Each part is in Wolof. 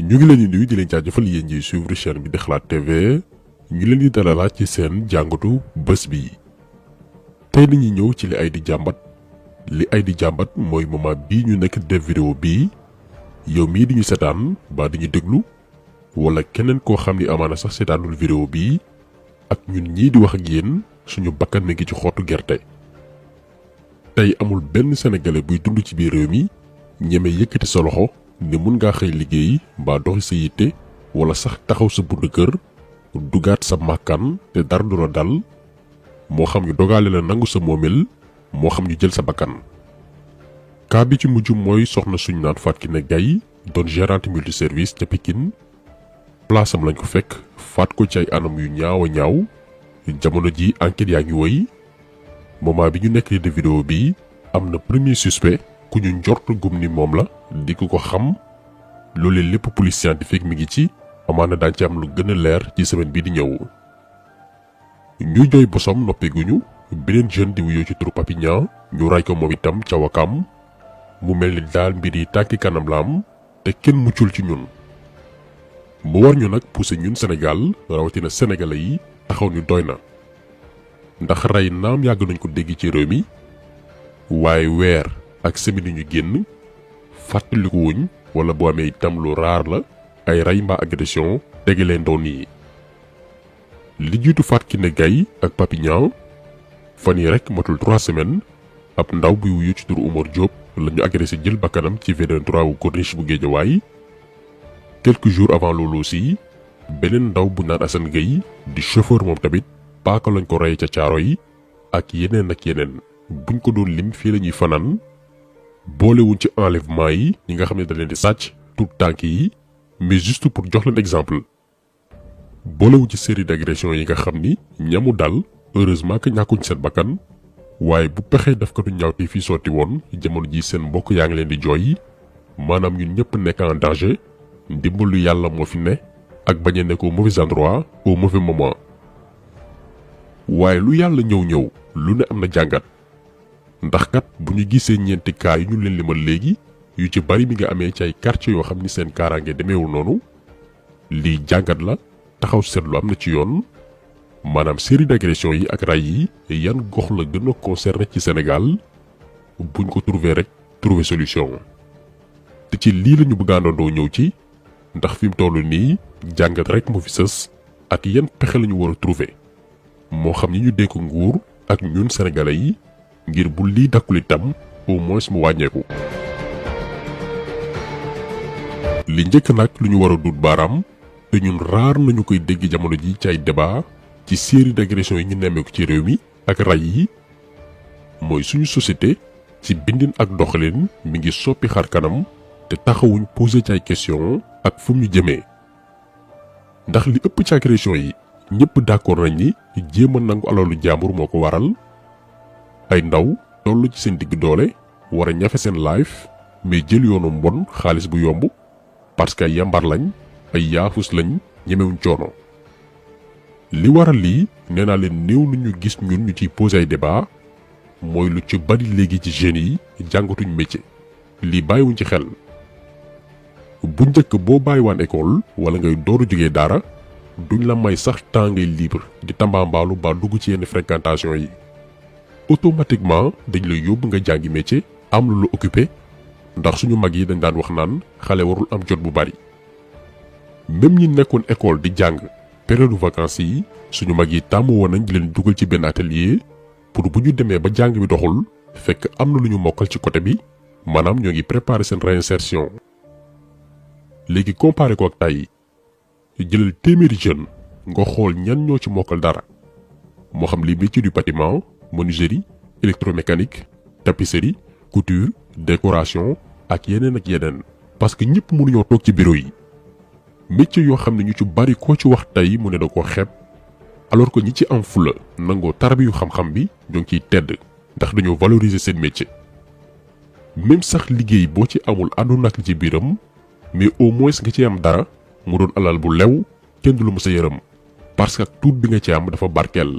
ñu ngi leen di nuyu di leen jaajëfal yéen ñiy suivre chaîne bi di Xalaat TV ñu leen di dalalaat ci seen jàngatu bés bi tey dañuy ñëw ci li ay di jàmbat mooy moment bii ñu nekk def vidéo bii yow mii di ñu seetaan ba di ñu déglu wala keneen koo xam ni amaana sax seetaanul vidéo bii ak ñun ñii di wax ak yéen suñu bakkan mi ngi ci xottu gerte. tey amul benn sénégalais buy dund ci biir réew mi ñeme yëkkati sa loxo ne mun ngaa xëy liggéey mbaa doxi sa yitte wala sax taxaw sa buntu kër dugaat sa màkkaan te dara du la dal moo xam ñu dogaale la nangu sa moomeel moo xam ñu jël sa bakkan. kaa bi ci mujj mooy soxna suñ naan Fatou Kiné Gaye doon gérante multiservice ca Pikine place am lañ ko fekk faat ko ci ay anam yu ñaaw a ñaaw jamono ji enquête yaa ngi woy moment bi ñu nekk di vidéo bi am na premier suspect ku ñu njort gum ni moom la di ko xam loolee lépp police scientifique mi ngi ci amaana daañ ci am lu gën a leer ci semaine bi di ñëw. ñu jooy bosom noppeeguñu beneen jeune di wuyoo ci turu Papignan ñu ray ko moom itam ca Wakam mu mel ni daal mbir yi tànki kanam la am te kenn muccul ci ñun. mu war ñu nag pousser ñun Sénégal rawatina sénégalais yi taxaw ni doy na ndax rey naam yàgg nañ ko dégg ci réew mi waaye weer ak semaine ñu génn fàttaliku wuñ wala boo amee itam lu raar la ay rey mbaa agression tege leen doon nii. li jiitu Fatou Kiné Gaye ak Papignan fan yi rek matul 3 semaines ab ndaw buy wuyu ci turu Oumar Diop la ñu agressé jël bakkanam ci VDN 3 wu Corniche bu Guédiawaye. quelques jours avant loolu aussi beneen ndaw bu naan Assane Gueye di chauffeur moom tamit paaka lañ ko rey ca caaro yi ak yeneen buñ ko doon lim fii la ñuy fanaan boolewuñ ci enlèvement yi ñi nga xam ne da leen di sàcc tout tànk yi mais juste pour jox leen exemple boolewuñ ci série d'agression yi nga xam ni ñamu dal heureusement que ñàkkuñ seen bakkan waaye bu pexee daf ko du ñaawti fii sotti woon jamono ji seen mbokk yaa ngi leen di jooy maanaam ñun ñëpp nekk en danger ndimbalu yàlla moo fi ne ak bañ a nekk au mauvais endroit au mauvais moment. waaye lu yàlla ñëw lu ne am na jàngat ndax kat bu ñu gisee ñeenti cas yu ñu leen limal léegi yu ci bari mi nga amee ci ay quartiers yoo xam ni seen kaaraange demeewul noonu lii jàngat la taxaw seetlu am na ci yoon maanaam série d'agression yi ak ray yi yan gox la gën a concerné ci Sénégal buñ ko trouver solution. te ci lii lañu bëgg àndandoo ñëw ci ndax fi mu toll nii jàngat rek moo fi sës ak yan pexe lañu war a trouver moo xam ñi ñu dénk nguur ak ñun sénégalais yi ngir bu lii dakkul itam au moins mu wàññeeku. li njëkk nag lu ñu war a dut baaraam te ñun raar nañu koy dégg jamono ji ci ay débat ci série d'agression yi ñu nemmeeku ci réew mi ak ray yi mooy suñu société ci bindin ak doxalin mi ngi soppi xar kanam te taxawuñ poser ci ay question ak fu ñu jëmee ndax li ëpp ci agression yi ñëpp d'accord nañ ni jéem a nangu alalu jàmbur moo ko waral ay ndaw toll ci seen digg doole war a ñafe seen life mais jël yoonu mbon xaalis bu yomb parce que ay yambar lañ ay yaafus lañ ñemewuñ coono. li waral lii nee naa leen néew lu ñu gis ñun ñu ciy poser ay débat mooy lu ci bari léegi ci jeunes yi jàngatuñ métier lii bàyyiwuñ ci xel. bu njëkk boo bàyyiwaan école wala ngay dooru jógee daara duñ la may sax temps ngay libre di tambaambaalu ba dugg ci yenn fréquentation yi automatiquement dañ lay yóbbu nga jàngi métier am lu la occupé ndax suñu mag yi dañ daan wax naan xale warul am jot bu bari. même ñi nekkoon école di jàng période vacances yi suñu mag yi tàmm woon nañ di leen dugal ci benn atelier pour bu ñu demee ba jàng bi doxul fekk am na lu ñu mokkal ci côté bi maanaam ñoo ngi préparer seen réinsertion. léegi comparé ko ak tey jëlal téeméeri jeune nga xool ñan ñoo ci mokkal dara moo xam li métier du bâtiment menuiserie électromécanique tapisserie couture décoration ak yeneen parce que ñëpp mënuñoo toog ci bureau yi métier yoo xam ne ñu ci bari koo ci wax tey mu ne da ko xeeb alors que ñi ci am fula nangoo tarbiyu xam-xam bi ñoo ngi ciy tedd ndax dañoo valoriser seen métier. même sax liggéey boo ci amul àndoon ak li ci biiram mais au moins nga ci am dara mu doon alal bu lew kenn du lu mës a yërëm parce que tuut bi nga ci am dafa barkeel.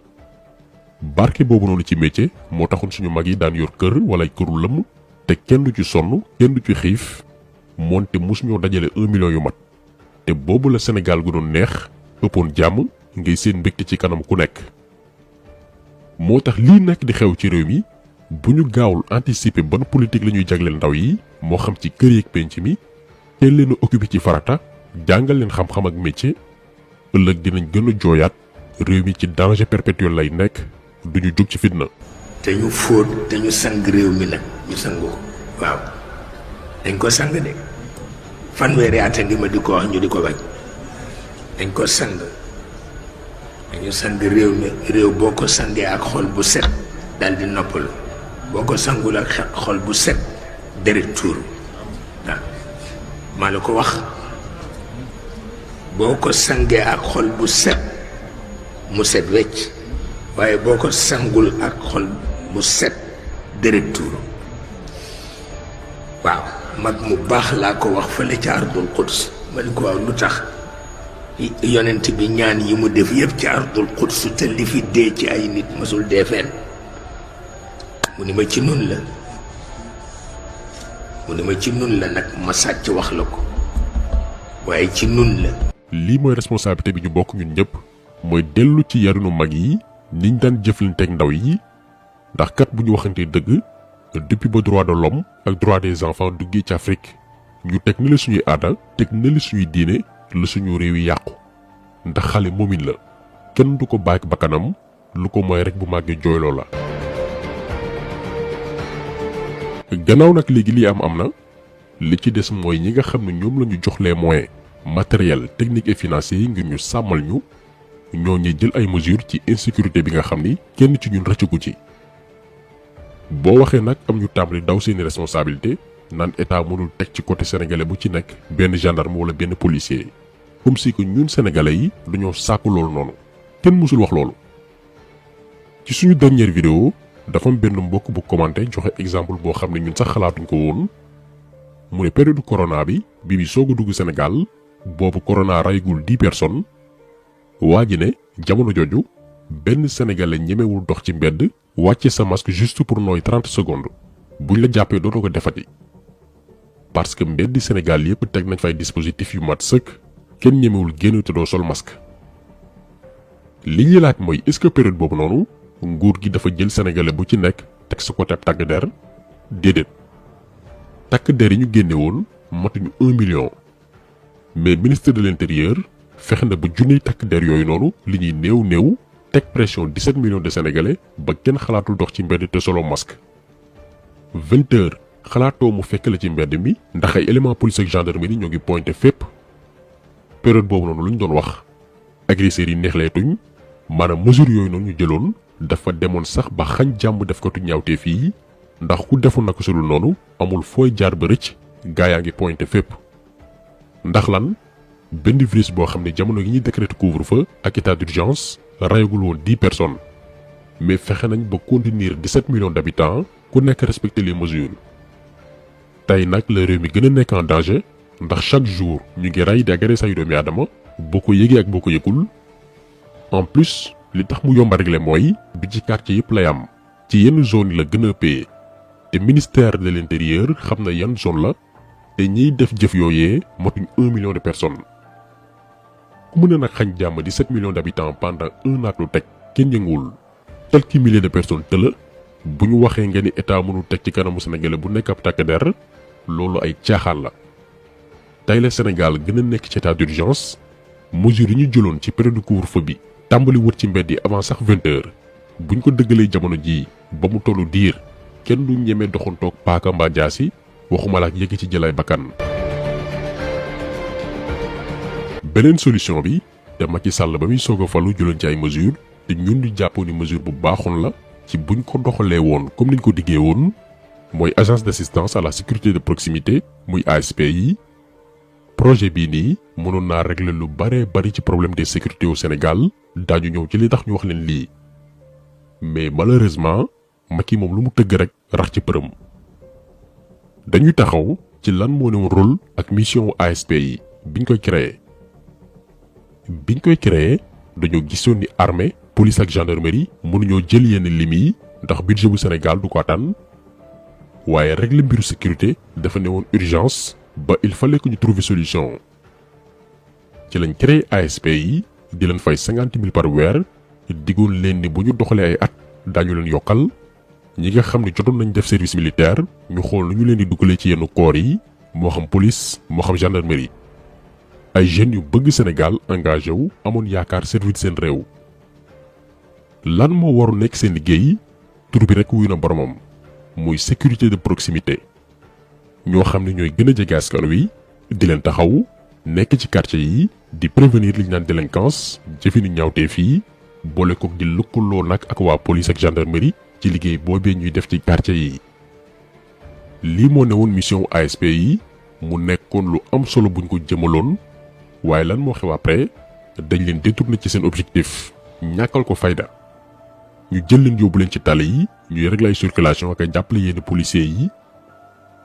barke boobu noonu ci métier moo taxoon suñu mag yi daan yor kër wala ay këru lëmm te kenn du ci sonn kenn du ci xiif moonte mosuñoo dajale 1 million yu mat te boobu la Sénégal gu doon neex ëppoon jàmm ngay seen mbégte ci kanam ku nekk. moo tax lii nekk di xew ci réew mi bu ñu gaawul anticiper ban politique la ñuy jagleel ndaw yi moo xam ci kër yeeg penc mi teel leen a occupé ci farata jàngal leen xam-xam ak métier ëllëg dinañ gën a jooyaat réew mi ci danger perpétuel lay nekk duñu jóg ci fitna. te ñu fóot te ñu sang réew mi nag ñu sang ko waaw dañ ko sang de fanweeri at a ngi ma di ko wax ñu di ko bañ dañ ko sang dañu sang réew mi réew boo ko sangee ak xol bu set dal di noppalu boo ko sangul ak xol bu set deret tuuru waaw maa la ko wax boo ko sangee ak xol bu set mu set wecc waaye boo ko sangul ak xol bu set deret tuuru waaw mag mu baax laa ko wax fële ca ardul quds ma ni ko waaw lu tax yonent bi ñaan yi mu def yëpp ci ardul quds te li fi dee ci ay nit masul dee fenn mu ni ma ci nun la mu ni ma ci nun la nag ma sàcc wax la ko waaye ci nun la. lii mooy responsabilité bi ñu bokk ñun ñëpp mooy dellu ci yarinu mag yi niñ daan jëflanteeg ndaw yi ndax kat bu ñu waxantee dëgg depuis ba droit de l'homme ak droit des enfants duggee ci Afrique ñu teg na la suñuy aada teg na la suñuy diine la suñu réew yi yàqu ndax xale moomin la kenn du ko bàyyi bakkanam lu ko mooy rek bu màggee jooyloo la. gannaaw nag léegi lii am na li ci des mooy ñi nga xam ne ñoom la ñu jox les moyens matériels techniques et financiers yi ngir ñu sàmmal ñu ñoo ñuy jël ay mesures ci insécurité bi nga xam ni kenn ci ñun rëccagu ci. boo waxee nag am ñu tàmbali daw seeni responsabilité naan état mënul teg ci côté sénégalais bu ci nekk benn gendarme wala benn policier comme si que ñun sénégalais yi dañoo sàkku loolu noonu kenn mësul wax loolu. ci suñu dernière vidéo dafa am benn mbokk bu commenté joxe exemple boo xam ne ñun sax xalaatuñ ko woon mu ne période corona bi bi soog a dugg Sénégal boobu corona raygul 10 personnes waa ji ne jamono jooju benn sénégalais ñemewul dox ci mbedd wàcce sa masque juste pour nooy 30 secondes buñ la jàppee dootoo ko defati parce que mbeddi Sénégal yépp teg nañ fay dispositif yu mat sëkk kenn ñemewul génn te doo sol masque. li ñuy laaj mooy est-ce que période boobu noonu nguur gi dafa jël sénégalais bu ci nekk teg sa côté takk der déedéet takk der yi ñu génne woon matuñu 1 million mais ministre de l'intérieur fexe na ba junniy takk der yooyu noonu li ñuy néew teg pression 17 millions de sénégalais ba kenn xalaatul dox ci mbedd te solo masque. 20 heures xalaatoo mu fekk la ci mbedd mi ndax ay éléments police ak gendarmerie ñoo ngi pointé fépp période boobu noonu lu ñu doon wax agresseurs yi neexleetuñ maanaam mesure yooyu noonu ñu jëloon dafa demoon sax ba xañ jàmm def ko tu ñaawtee fii ndax ku defoon na ko sulul noonu amul fooy jaar ba rëcc gaa yaa ngi pointé fépp. ndax lan benn virus boo xam ne jamono gi ñuy décréter couvre-feu ak état d'urgence rayagul woon 10 personnes mais fexe nañ ba contenir 17 millions d'habitants ku nekk respecter les mesures. tey nag la réew mi gën a nekk en danger ndax chaque jour ñu ngi ray di agresser ay doomi aadama boo ko yëgee ak boo ko yëgul. en plus li tax mu yomb a régler mooy bi ci quartier yëpp lay am ci yenn zone yi la gën a ëppee te ministère de l'intérieur xam na yan zone la te ñiy def jëf yooyee motuñ 1 million de personnes. ku mën a nag xañ jàmm 17 millions d'habitants pendant un an lu teg kenn yënguwul quelques milliers de personnes te la bu ñu waxee nga ni état mënul teg ci kanamu sénégalais bu nekk ab takk der loolu ay caaxaan la. tey la Sénégal gën a nekk ci état d'urgence mesures yi ñu jëloon ci période couvre-feu bi tàmbali wër ci mbedd yi avant sax 20 heures buñ ko dëggalee jamono jii ba mu tollu diir kenn du ñemee doxantoog paaka mbaa jaasi waxuma la ak yëg ci jëlay bakkan. beneen solution bi te Macky Sall ba muy soog a falu jëloon ci ay mesures te ñun ñu jàppoon ni mesure bu baaxoon la ci buñ ko doxalee woon comme niñ ko diggee woon mooy agence d'assistance à la sécurité de proximité muy ASP yi. projet bii nii mënoon naa régler lu bari ci problème de sécurité au Sénégal daañu ñëw ci li tax ñu wax leen lii mais malheureusement Macky moom lu mu tëgg rek rax ci përëm. dañuy taxaw ci lan moo ne rôle ak mission ASP yi biñ koy créé dañoo gisoon ni armée police ak gendarmerie mënuñoo jël yenn lim yi ndax budget bu Sénégal du ko attan waaye régler mbiru sécurité dafa ne woon urgence ba il fallait que ñu trouver solution. ci lañ créé ASP yi di leen fay 50 000 par weer diggoon leen ni bu ñu doxalee ay at daañu leen yokkal ñi nga xam ne jotoon nañ def service militaire ñu xool nu ñu leen di dugalee ci yenn corps yi moo xam police moo xam gendarmerie ay jeunes yu bëgg Sénégal engagé wu amoon yaakaar servir seen réew. lan moo waru nekk seen liggéey tur bi rek wuyu na boromam muy sécurité de proximité ñoo xam ne ñooy gën a jege askan wi di leen taxaw nekk ci quartier yi di prévenir li ñu naan délinquance jëfinu ñaawteef yi boole kook di lëkkaloo nag ak waa police ak gendarmerie ci liggéey boobee ñuy def ci quartier yi. lii moo newoon mission ASP yi mu nekkoon lu am solo buñ ko jëmaloon waaye lan moo xew après dañ leen détourné ci seen objectif ñàkkal ko fayda. ñu jël leen yóbbu leen ci tali yi ñuy régler circulation ak ay jàppale yenn policiers yi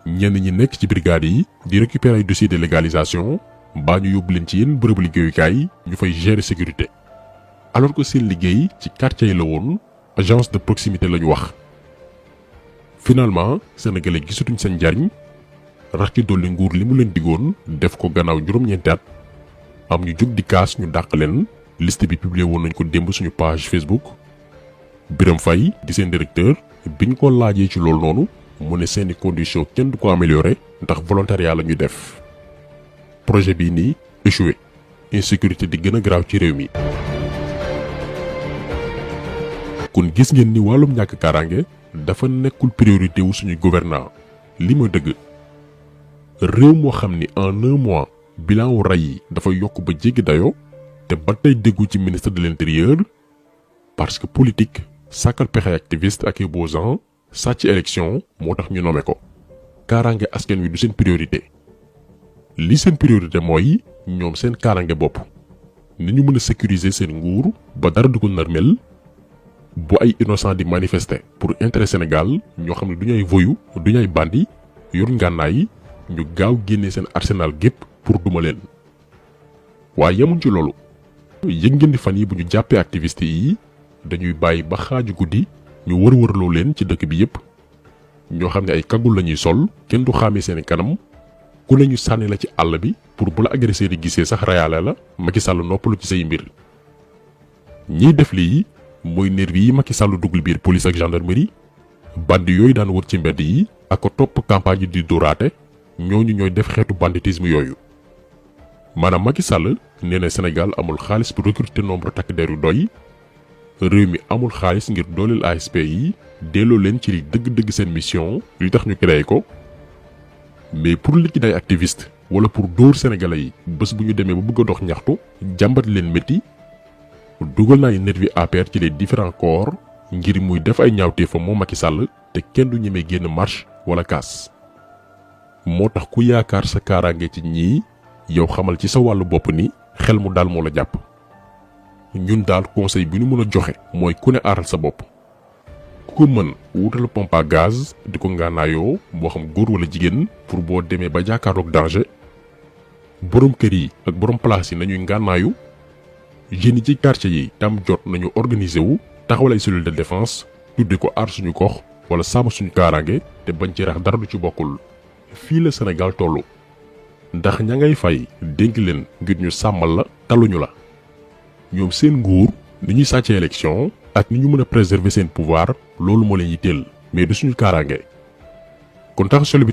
ñenn ñi nekk ci brigade yi di récupérer ay dossiers de légalisation mbaa ñu yóbbu leen ci yenn bërëbu liggéeyukaay ñu fay gérer sécurité. alors que seen liggéey ci quartier yi la woon agence de proximité la ñu wax. finalement sénégalais gisatuñ seen njariñ rax ci dolli nguur li mu leen digoon def ko gannaaw juróom-ñeenti at am ñu jóg di kaas ñu dàq leen liste bi publié woon nañ ko démb suñu page Facebook. Birame Faye di seen directeur biñ ko laajee ci loolu noonu mu ne seeni condition kenn du ko améliorer ndax volontariat la ñuy def. projet bii nii échoué insécurité di gën a graaw ci réew mi. kon gis ngeen ni wàllum ñàkk kaaraange dafa nekkul priorité wu suñu gouvernant li mooy dëgg. réew moo xam ni en 1 mois bilan wu rey yi dafa yokk ba jéggi dayoo te ba tey déggu ci ministre de l'intérieur parce que politique sàkkal pexe activiste ak opposant sàcc élection moo tax ñu nommé ko. kaaraange askan wi du seen priorité li seen priorité mooy ñoom seen kaaraange bopp ni ñu mën a sécuriser seen nguur ba dara du ko narmel bu ay innocent di manifester pour intérêt Sénégal ñoo xam ne du ñu ay voyou du ñu ay bandi yor ngànnaay ñu gaaw génnee seen arsenal gépp pour duma leen. waaye yemuñ ci loolu yëg ngeen di fan yi bu ñu jàppee activiste yi dañuy bàyyi ba xaaju guddi ñu wër-wërloo leen ci dëkk bi yépp ñoo xam ne ay kagul lañuy sol kenn du xàmmee seeni kanam ku ne ñu sànni la ci àll bi pour bu la agresseur yi gisee sax rayaale la Macky Sall noppalu ci say mbir. ñiy def lii mooy nervi yi Macky Sall dugal biir police ak gendarmerie bandi yooyu daan wër ci mbedd yi ak ko topp campagne di dóoraate ñooñu ñooy def xeetu banditisme yooyu. maanaam Macky Sall nee na Sénégal amul xaalis pour recruter nombre takk der yu doy réew mi amul xaalis ngir dooleel ASP yi delloo leen ci li dëgg-dëgg seen mission li tax ñu créé ko mais pour liquider ay activiste wala pour dóor sénégalais yi bés bu ñu demee ba bëgg a dox ñaxtu jàmbat leen métti dugal naa ay nervi APR ci les différents corps ngir muy def ay ñaawteefam moom Macky Sall te kenn du ñemee génn marche wala kaas. moo tax ku yaakaar sa kaaraange ci ñii yow xamal ci sa wàllu bopp ni xel mu daal moo la jàpp. ñun daal conseil bi ñu mën a joxe mooy ku ne aaral sa bopp ku ko mën wutal pompe à gaz di ko ngànnaayoo moo xam góor wala jigéen pour boo demee ba jàkkaarloog danger. borom kër yi ak borom place yi nañuy ngànnaayu jeunes yi ci quartier yi tam jot nañu organiser wu taxawal ay cellule de défense tudde ko aar suñu gox wala sàmm suñu kaaraange te bañ ci rax dara du ci bokkul. fii la Sénégal tollu ndax ña ngay fay dénk leen ngir ñu sàmmal la taluñu la ñoom seen nguur ni ñuy sàccee élection ak ni ñu mën a préserver seen pouvoir loolu moo leen yitteel mais du suñu kaaraange kon tax solo bi